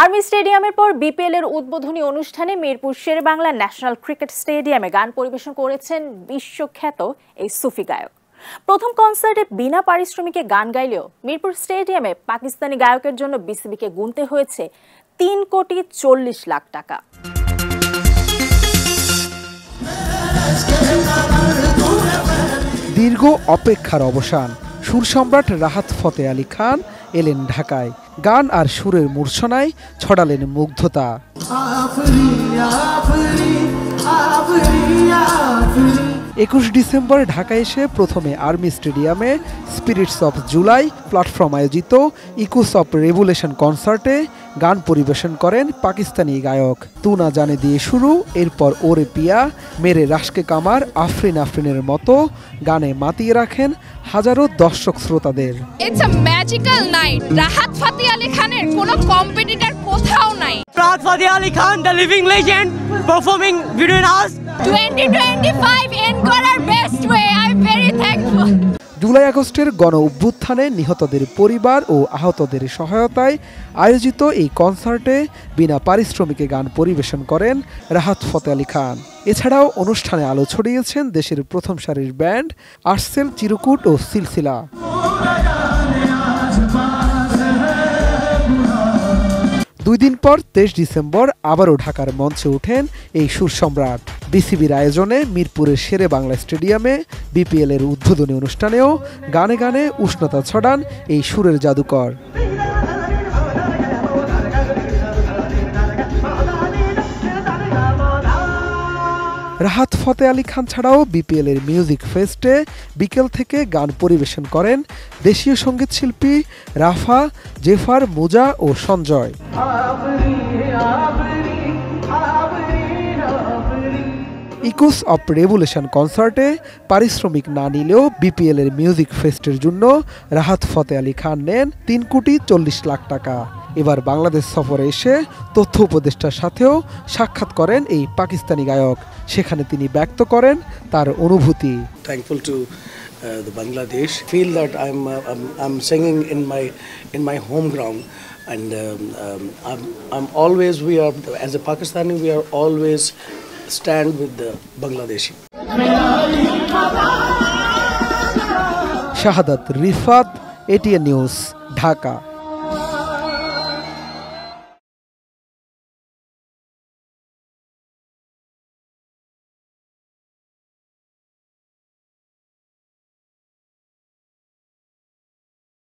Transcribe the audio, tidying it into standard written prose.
Army স্টেডিয়ামের পর BPL এর উদ্বোধনী অনুষ্ঠানে মিরপুর শেরেবাংলা ন্যাশনাল ক্রিকেট স্টেডিয়ামে গান পরিবেশন করেছেন বিশ্বখ্যাত এই সুফি গায়ক। প্রথম কনসার্টে বিনা পারিশ্রমিকে গান গাইলেও মিরপুর স্টেডিয়ামে পাকিস্তানি গায়কের জন্য বিসিবিকে গুনতে হয়েছে 3,40,00,000 টাকা। দীর্ঘ অপেক্ষার অবসান। সুর সম্রাট রাহাত ফতেহ আলী খান এলেন ঢাকায়। গান আর সুরের মূর্ছনায় ছড়ালেন মুগ্ধতা। 21 ডিসেম্বর ঢাকায় এসে প্রথমে আর্মি স্টেডিয়ামে স্পিরিটস অফ জুলাই প্ল্যাটফর্ম আয়োজিত ইকোস অফ রেভুলেশন কনসার্টে গান পরিবেশন করেন পাকিস্তানি গায়ক। তু না জানে দিয়ে শুরু, এরপর ওরে পিয়া, মেরে রাশকে কামার, আফরিন আফরিনের মতো গানে মাতিয়ে রাখেন হাজারো দর্শক শ্রোতাদের। It's a magical night. Rahat Fateh Ali খানের কোনো কম্পিটিটর কোথাও নাই। Rahat Fateh Ali Khan, the living legend, performing between us. 2025 end করার best way. I am very thankful. July আগস্টের গণ অভ্যুত্থানে নিহতদের পরিবার ও আহতদের সহায়তায় আয়োজিত এই কনসার্টে বিনা পারিশ্রমিকে গান পরিবেশন করেন রাহাত ফতেহ আলী খান। এছাড়াও অনুষ্ঠানে আলো ছড়িয়েছেন দেশের প্রথম সারির ব্যান্ড আর্টসেল, চিরকুট ও সিলসিলা। দুই দিন পর 23 ডিসেম্বর আবারও ঢাকার মঞ্চে ওঠেন এই সুর সম্রাট। বিসিবির আয়োজনে মিরপুরের শেরেবাংলা স্টেডিয়ামে বিপিএল এর উদ্বোধনী অনুষ্ঠানেও গানে গানে উষ্ণতা ছড়ান এই সুরের জাদুকর। রাহাত ফতেহ আলী খান ছাড়াও বিপিএল এর মিউজিক ফেস্টে বিকেল থেকে গান পরিবেশন করেন দেশীয় সঙ্গীত শিল্পী রাফা, জেফার, মুজা ও সঞ্জয়। ইকোস অফ রেভুলেশন কনসার্টে পারিশ্রমিক না নিলেও বিপিএল এর মিউজিক ফেস্টের জন্য রাহাত ফতেহ আলী খান নেন 3,40,00,000 টাকা। এবার বাংলাদেশ সফরে এসে তথ্য উপদেষ্টার সাথেও সাক্ষাৎ করেন এই পাকিস্তানি গায়ক। সেখানে তিনি ব্যক্ত করেন তার অনুভূতি। Thankful to the Bangladesh. Feel that I'm singing in my home ground, and I'm always, we are as a Pakistani, we are always stand with the Bangladeshi. Shahadat Rifat, ATN news, Dhaka.